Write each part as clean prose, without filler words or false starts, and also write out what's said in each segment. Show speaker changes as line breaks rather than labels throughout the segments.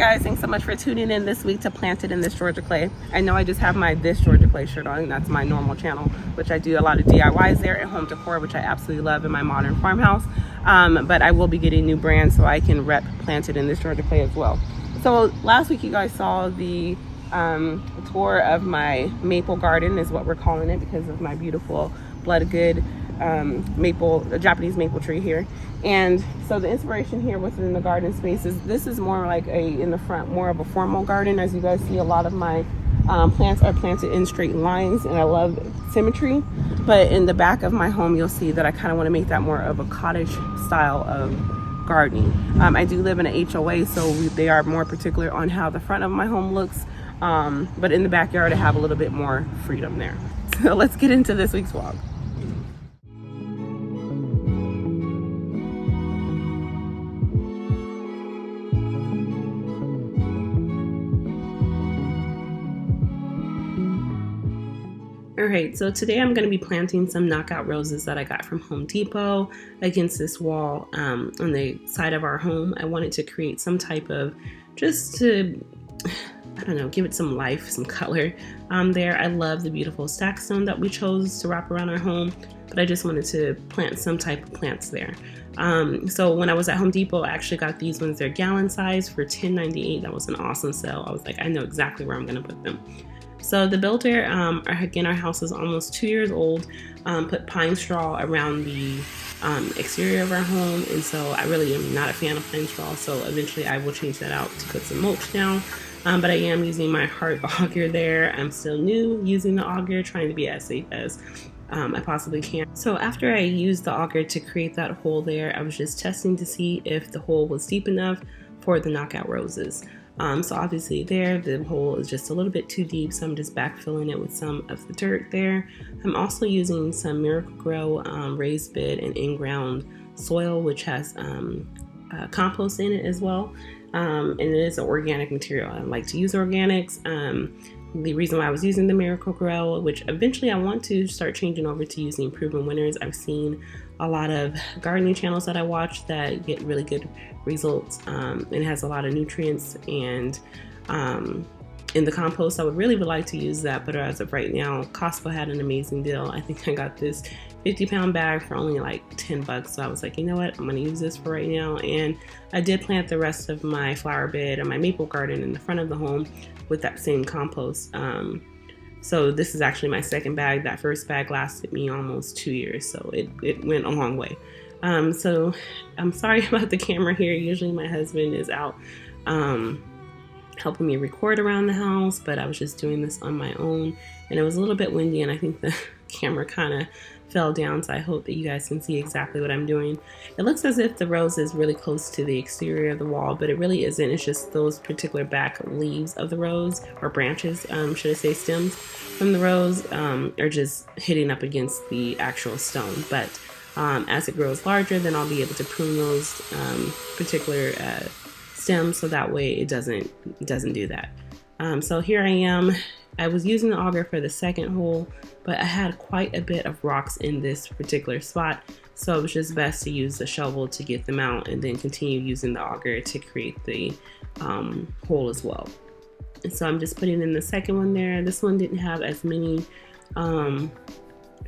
guys, thanks so much for tuning in this week to Planted in This Georgia Clay. I know I just have my This Georgia Clay shirt on, and that's my normal channel, which I do a lot of DIYs there and home decor, which I absolutely love in my modern farmhouse. But I will be getting new brands so I can rep Planted in This Georgia Clay as well. So last week you guys saw the tour of my maple garden, is what we're calling it, because of my beautiful blood good Japanese maple tree here. And so the inspiration here within the garden space is, this is more like in the front, more of a formal garden. As you guys see, a lot of my plants are planted in straight lines, and I love symmetry. But in the back of my home, you'll see that I kind of want to make that more of a cottage style of gardening. I do live in an HOA, so they are more particular on how the front of my home looks. But in the backyard, I have a little bit more freedom there. So let's get into this week's vlog. Alright, so today I'm going to be planting some knockout roses that I got from Home Depot against this wall on the side of our home. I wanted to create some type of, just to, I don't know, give it some life, some color there. I love the beautiful stack stone that we chose to wrap around our home, but I just wanted to plant some type of plants there. So when I was at Home Depot, I actually got these ones. They're gallon size for $10.98. That was an awesome sale. I was like, I know exactly where I'm going to put them. So the builder, again, our house is almost 2 years old, put pine straw around the exterior of our home, and so I really am not a fan of pine straw, so eventually I will change that out to put some mulch down. But I am using my heart auger there. I'm still new using the auger, trying to be as safe as I possibly can. So after I used the auger to create that hole there, I was just testing to see if the hole was deep enough for the knockout roses. So obviously there, the hole is just a little bit too deep, so I'm just backfilling it with some of the dirt there. I'm also using some Miracle-Gro raised bed and in-ground soil, which has compost in it as well. And it is an organic material. I like to use organics. The reason why I was using the Miracle-Gro, which eventually I want to start changing over to using Proven Winners. I've seen a lot of gardening channels that I watch that get really good results. It has a lot of nutrients, and in the compost, I would like to use that, but as of right now, Costco had an amazing deal. I think I got this 50-pound bag for only like $10, so I was like, you know what, I'm gonna use this for right now. And I did plant the rest of my flower bed and my maple garden in the front of the home with that same compost. So this is actually my second bag. That first bag lasted me almost 2 years, so it went a long way. So I'm sorry about the camera here. Usually my husband is out helping me record around the house, but I was just doing this on my own, and it was a little bit windy, and I think the camera kind of fell down, so I hope that you guys can see exactly what I'm doing. It looks as if the rose is really close to the exterior of the wall, but it really isn't. It's just those particular back leaves of the rose, or branches, should I say stems from the rose, are just hitting up against the actual stone. But as it grows larger, then I'll be able to prune those particular stems, so that way it doesn't do that. So here I am. I was using the auger for the second hole, but I had quite a bit of rocks in this particular spot, so it was just best to use the shovel to get them out and then continue using the auger to create the hole as well. And so I'm just putting in the second one there. This one didn't have as many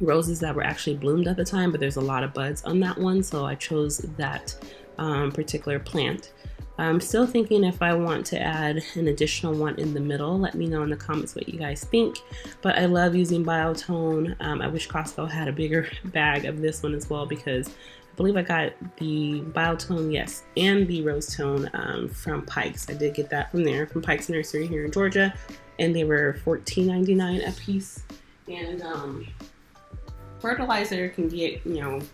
roses that were actually bloomed at the time, but there's a lot of buds on that one, so I chose that particular plant. I'm still thinking if I want to add an additional one in the middle. Let me know in the comments what you guys think. But I love using Biotone. I wish Costco had a bigger bag of this one as well, because I believe I got the Biotone, yes, and the Rose Tone from Pikes. I did get that from there, from Pikes Nursery here in Georgia, and they were $14.99 a piece. And fertilizer can get,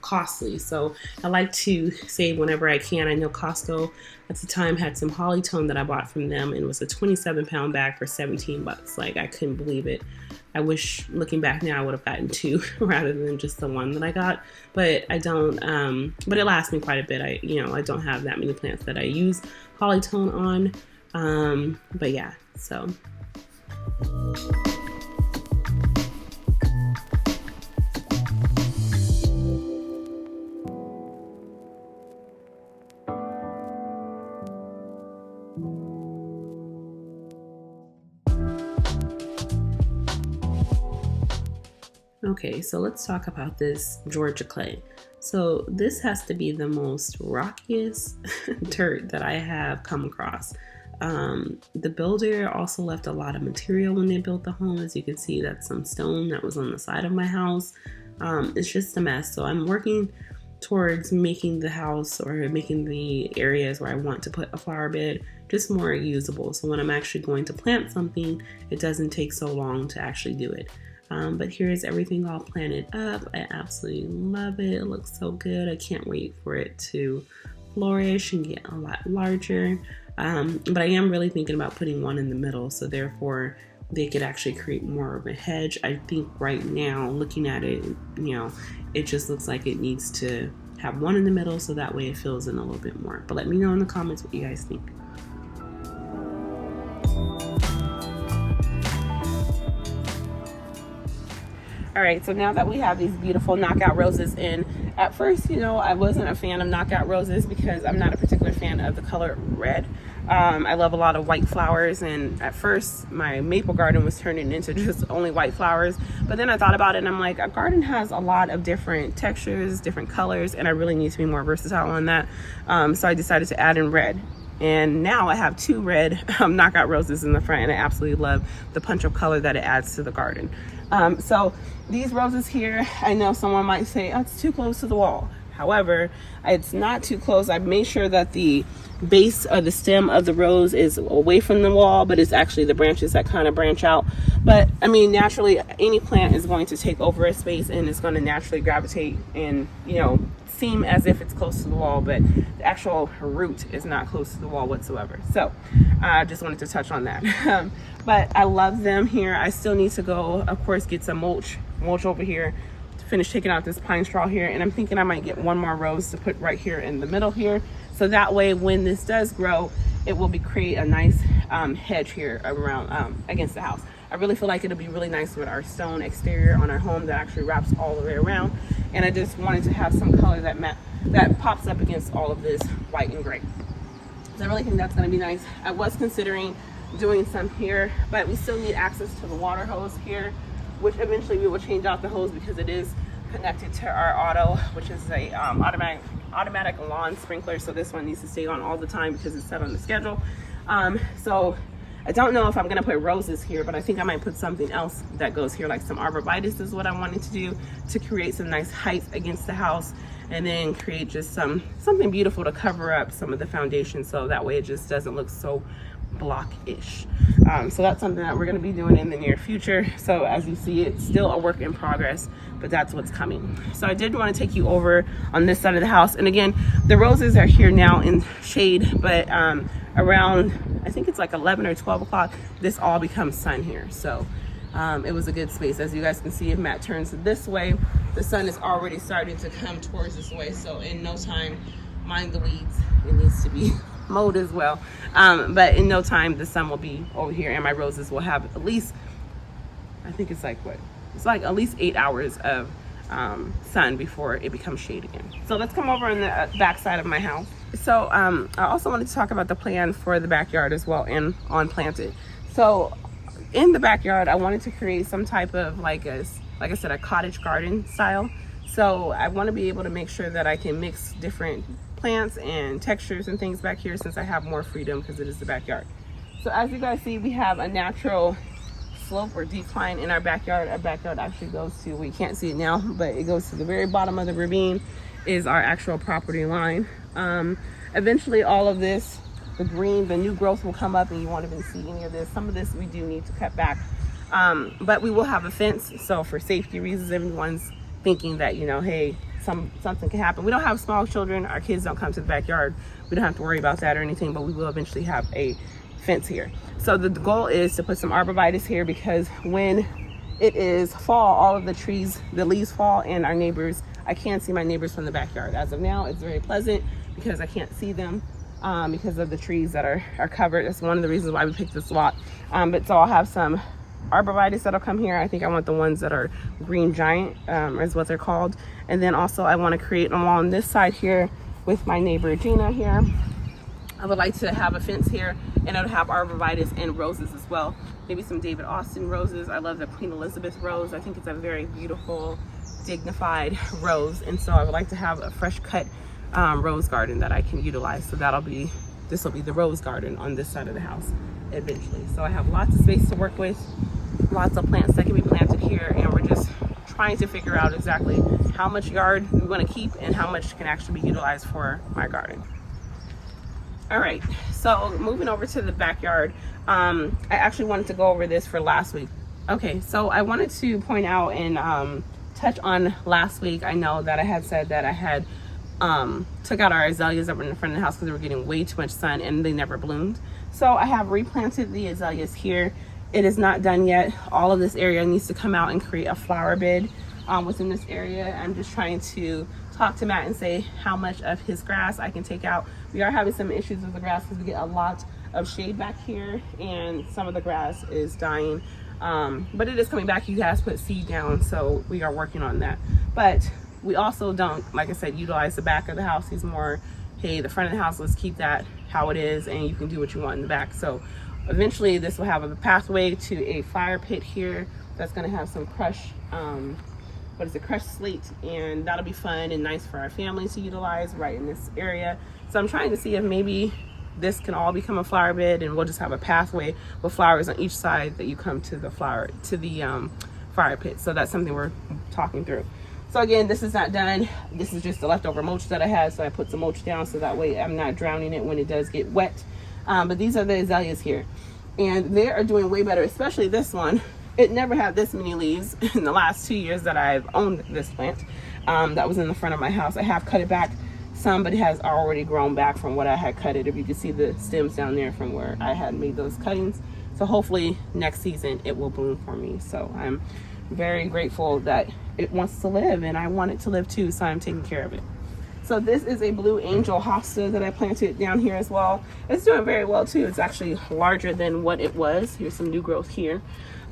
costly, so I like to save whenever I can. I know Costco at the time had some Hollytone that I bought from them, and it was a 27-pound bag for $17. Like, I couldn't believe it. I wish, looking back now, I would have gotten two rather than just the one that I got, but I don't. But it lasts me quite a bit. I don't have that many plants that I use Hollytone on, but yeah, so. Okay, so let's talk about this Georgia clay. So this has to be the most rockiest dirt that I have come across. The builder also left a lot of material when they built the home. As you can see, that's some stone that was on the side of my house. It's just a mess. So I'm working towards making the house, or making the areas where I want to put a flower bed, just more usable. So when I'm actually going to plant something, it doesn't take so long to actually do it. But here's everything all planted up. I absolutely love it. It looks so good. I can't wait for it to flourish and get a lot larger. But I am really thinking about putting one in the middle, so therefore they could actually create more of a hedge. I think right now, looking at it, it just looks like it needs to have one in the middle, so that way it fills in a little bit more. But let me know in the comments what you guys think. All right, so now that we have these beautiful knockout roses in, at first, I wasn't a fan of knockout roses because I'm not a particular fan of the color red. I love a lot of white flowers, and at first my maple garden was turning into just only white flowers. But then I thought about it and I'm like, a garden has a lot of different textures, different colors, and I really need to be more versatile on that. So I decided to add in red. And now I have 2 red knockout roses in the front, and I absolutely love the punch of color that it adds to the garden. So these roses here, I know someone might say, oh, it's too close to the wall. However, it's not too close. I've made sure that the base of the stem of the rose is away from the wall, but it's actually the branches that kind of branch out. But I mean, naturally, any plant is going to take over a space, and it's going to naturally gravitate and, seem as if it's close to the wall, but the actual root is not close to the wall whatsoever. So I just wanted to touch on that. But I love them here. I still need to go, of course, get some mulch over here to finish taking out this pine straw here. And I'm thinking I might get one more rose to put right here in the middle here. So that way, when this does grow, it will create a nice hedge here around against the house. I really feel like it'll be really nice with our stone exterior on our home that actually wraps all the way around. And I just wanted to have some color that pops up against all of this white and gray. So I really think that's going to be nice. I was considering doing some here, but we still need access to the water hose here, which eventually we will change out the hose because it is connected to our auto, which is a automatic lawn sprinkler. So this one needs to stay on all the time because it's set on the schedule. So I don't know if I'm gonna put roses here, but I think I might put something else that goes here, like some arborvitae is what I wanted to do to create some nice height against the house, and then create just something beautiful to cover up some of the foundation, so that way it just doesn't look so block-ish. So that's something that we're going to be doing in the near future. So as you see, it's still a work in progress, but that's what's coming. So I did want to take you over on this side of the house, and again, the roses are here now in shade, but around, I think it's like 11 or 12 o'clock, this all becomes sun here. So it was a good space. As you guys can see, if Matt turns this way, the sun is already starting to come towards this way. So in no time, mind the weeds, it needs to be mowed as well. But in no time, the sun will be over here, and my roses will have at least, I think it's like at least 8 hours of sun before it becomes shade again. So let's come over on the back side of my house. So I also wanted to talk about the plan for the backyard as well, and on planted. So in the backyard, I wanted to create some type of like I said, a cottage garden style. So I want to be able to make sure that I can mix different plants and textures and things back here, since I have more freedom because it is the backyard. So as you guys see, we have a natural slope or decline in our backyard. Our backyard actually goes to, we can't see it now, but it goes to the very bottom of the ravine is our actual property line. Eventually all of this, the green, the new growth will come up, and you won't even see any of this. Some of this we do need to cut back, but we will have a fence. So for safety reasons, everyone's thinking that, hey, something can happen. We don't have small children. Our kids don't come to the backyard. We don't have to worry about that or anything, but we will eventually have a fence here. So the goal is to put some arborvitae here, because when it is fall, all of the trees, the leaves fall, and our neighbors, I can't see my neighbors from the backyard. As of now, it's very pleasant because I can't see them because of the trees that are covered. That's one of the reasons why we picked this lot. But so I'll have some arborvitae that'll come here. I think I want the ones that are green giant, is what they're called. And then also I want to create along this side here with my neighbor Gina here. I would like to have a fence here, and it'll have arborvitae and roses as well. Maybe some David Austin roses. I love the Queen Elizabeth rose. I think it's a very beautiful, dignified rose, and so I would like to have a fresh cut rose garden that I can utilize. So this will be the rose garden on this side of the house eventually. So I have lots of space to work with, lots of plants that can be planted here, and we're just trying to figure out exactly how much yard we want to keep and how much can actually be utilized for my garden. All right, so moving over to the backyard, I actually wanted to go over this for last week. Okay, so I wanted to point out and touch on last week. I know that I had said that I had took out our azaleas that were in the front of the house because they were getting way too much sun and they never bloomed. So I have replanted the azaleas here. It is not done yet. All of this area needs to come out and create a flower bed within this area. I'm just trying to talk to Matt and say how much of his grass I can take out. We are having some issues with the grass because we get a lot of shade back here and some of the grass is dying. But it is coming back. You guys put seed down, so we are working on that. But we also don't, like I said, utilize the back of the house. He's more, hey, the front of the house, let's keep that how it is and you can do what you want in the back. So eventually this will have a pathway to a fire pit here that's going to have some crushed crushed slate, and that'll be fun and nice for our family to utilize right in this area. So I'm trying to see if maybe this can all become a flower bed and we'll just have a pathway with flowers on each side that you come to the fire pit. So that's something we're talking through. So again, this is not done. This is just the leftover mulch that I had, so I put some mulch down so that way I'm not drowning it when it does get wet. But these are the azaleas here, and they are doing way better, especially this one. It never had this many leaves in the last 2 years that I've owned this plant. That was in the front of my house. I have cut it back some, but it has already grown back from what I had cut it. If you can see the stems down there from where I had made those cuttings. So hopefully next season it will bloom for me. So I'm very grateful that it wants to live, and I want it to live too, so I'm taking care of it. So this is a blue angel hosta that I planted down here as well. It's doing very well too. It's actually larger than what it was. Here's some new growth here.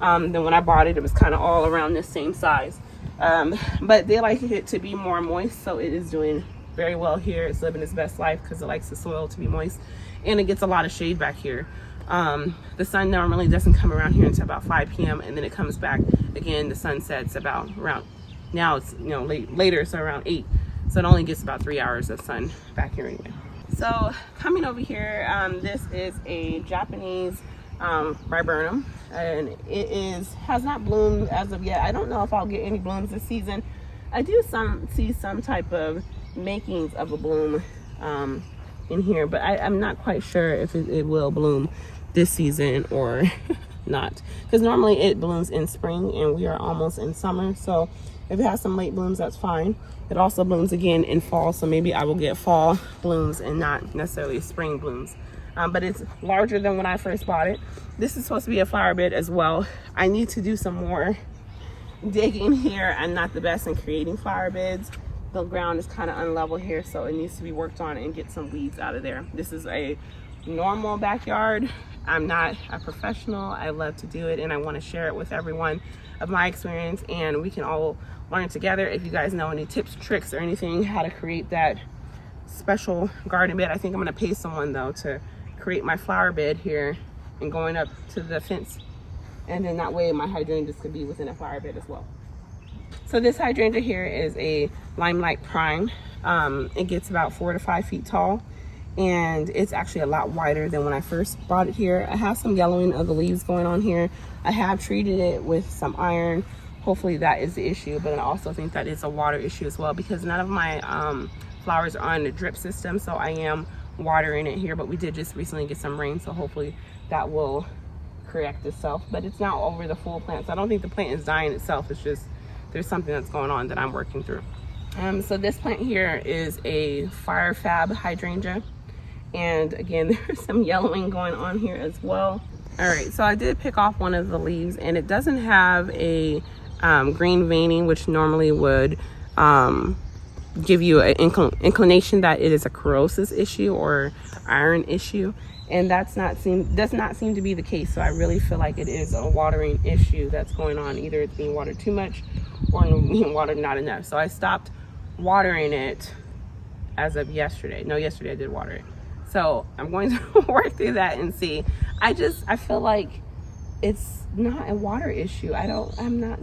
Then when I bought it, it was kind of all around this same size. But they like it to be more moist, so it is doing very well here. It's living its best life because it likes the soil to be moist, and it gets a lot of shade back here. The sun normally doesn't come around here until about 5 p.m. and then it comes back again. The sun sets about around, now it's later, so around 8. So it only gets about 3 hours of sun back here anyway. So coming over here, this is a Japanese viburnum, and it has not bloomed as of yet. I don't know if I'll get any blooms this season. I do see some type of makings of a bloom in here, but I'm not quite sure if it will bloom this season or not, because normally it blooms in spring and we are almost in summer. So if it has some late blooms, that's fine. It also blooms again in fall, so maybe I will get fall blooms and not necessarily spring blooms. But it's larger than when I first bought it. This is supposed to be a flower bed as well. I need to do some more digging here. I'm not the best in creating flower beds. The ground is kind of unlevel here, so it needs to be worked on and get some weeds out of there. This is a normal backyard. I'm not a professional. I love to do it, and I want to share it with everyone of my experience, and we can all learn together. If you guys know any tips, tricks, or anything how to create that special garden bed. I think I'm going to pay someone though to create my flower bed here and going up to the fence, and then that way my hydrangeas could be within a flower bed as well. So this hydrangea here is a Limelight Prime. It gets about 4 to 5 feet tall, and it's actually a lot wider than when I first bought it here. I have some yellowing of the leaves going on here. I have treated it with some iron. Hopefully that is the issue, but I also think that is a water issue as well, because none of my flowers are on the drip system, so I am watering it here. But we did just recently get some rain, so hopefully that will correct itself. But it's not over the full plant, so I don't think the plant is dying itself. It's just there's something that's going on that I'm working through. So this plant here is a Fire Fab hydrangea, and again there's some yellowing going on here as well. All right, so I did pick off one of the leaves, and it doesn't have a green veining, which normally would give you an inclination that it is a corrosive issue or iron issue, and does not seem to be the case. So I really feel like it is a watering issue that's going on. Either it's being watered too much or being watered not enough. So I stopped watering it as of yesterday. No, yesterday I did water it. So I'm going to work through that and see. I feel like it's not a water issue. I'm not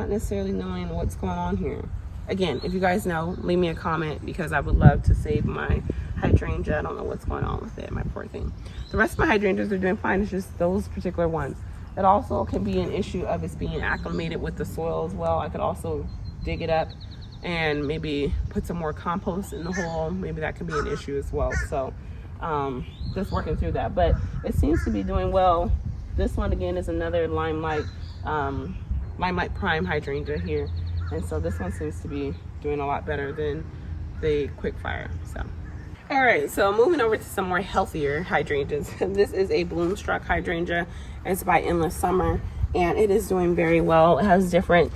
necessarily knowing what's going on here. Again, if you guys know, leave me a comment, because I would love to save my hydrangea. I don't know what's going on with it, my poor thing. The rest of my hydrangeas are doing fine. It's just those particular ones. It also can be an issue of it's being acclimated with the soil as well. I could also dig it up and maybe put some more compost in the hole. Maybe that could be an issue as well. So just working through that, but it seems to be doing well. This one again is another limelight prime hydrangea here, and so this one seems to be doing a lot better than the quickfire. So all right, so moving over to some more healthier hydrangeas. This is a bloomstruck hydrangea. It's by Endless Summer, and it is doing very well. It has different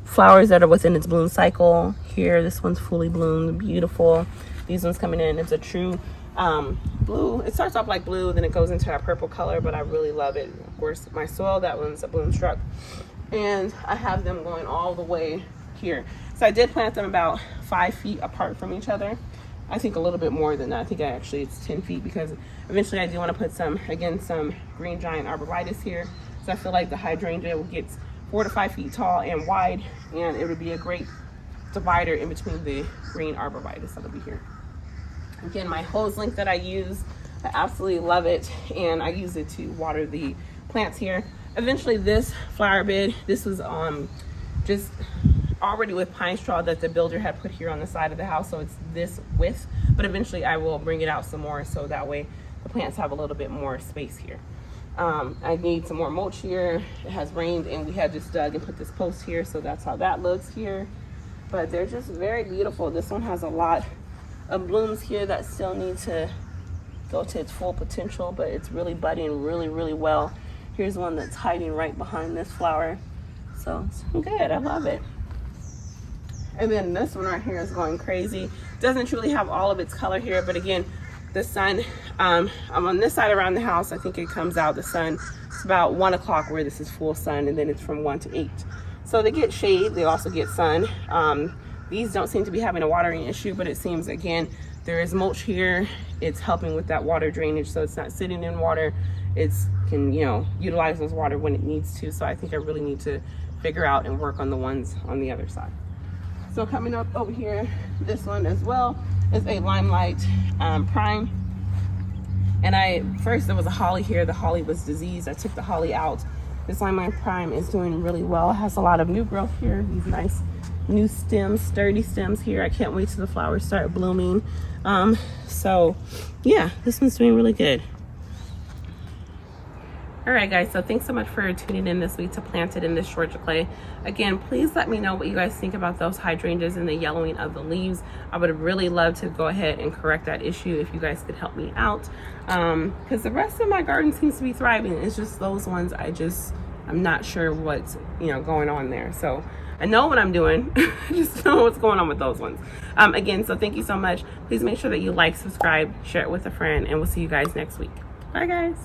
flowers that are within its bloom cycle. Here, this one's fully bloomed, beautiful. These ones coming in, it's a true blue. It starts off like blue, then it goes into that purple color, but I really love it. Of course, my soil, that one's a bloomstruck, and I have them going all the way here. So I did plant them about 5 feet apart from each other. I think a little bit more than that. I think actually it's 10 feet, because eventually I do want to put some green giant arborvitae here. So I feel like the hydrangea will get 4 to 5 feet tall and wide, and it would be a great divider in between the green arborvitae that'll be here. Again, my hose link that I use, I absolutely love it, and I use it to water the plants here. Eventually this flower bed, this was just already with pine straw that the builder had put here on the side of the house, so it's this width, but eventually I will bring it out some more, so that way the plants have a little bit more space here. I need some more mulch here. It has rained, and we had just dug and put this post here, so that's how that looks here. But they're just very beautiful. This one has a lot of blooms here that still need to go to its full potential, but it's really budding really well. Here's one that's hiding right behind this flower, so it's good. I love it. And then this one right here is going crazy. Doesn't truly have all of its color here, but again, the sun, I'm on this side around the house. I think it comes out, the sun, it's about 1 o'clock where this is full sun, and then it's from 1 to 8. So they get shade, they also get sun. These don't seem to be having a watering issue, but it seems, again, there is mulch here. It's helping with that water drainage, so it's not sitting in water. It's can, utilize those water when it needs to. So I think I really need to figure out and work on the ones on the other side. So coming up over here, this one as well is a limelight prime. And first there was a holly here. The holly was diseased. I took the holly out. This limelight prime is doing really well. It has a lot of new growth here. These nice new stems, sturdy stems here. I can't wait till the flowers start blooming. So yeah, this one's doing really good. All right, guys, so thanks so much for tuning in this week to Planted in This Georgia Clay. Again, please let me know what you guys think about those hydrangeas and the yellowing of the leaves. I would really love to go ahead and correct that issue if you guys could help me out, because the rest of my garden seems to be thriving. It's just those ones I'm not sure what's going on there. So I know what I'm doing. I just know what's going on with those ones. Again, so thank you so much. Please make sure that you like, subscribe, share it with a friend, and we'll see you guys next week. Bye, guys.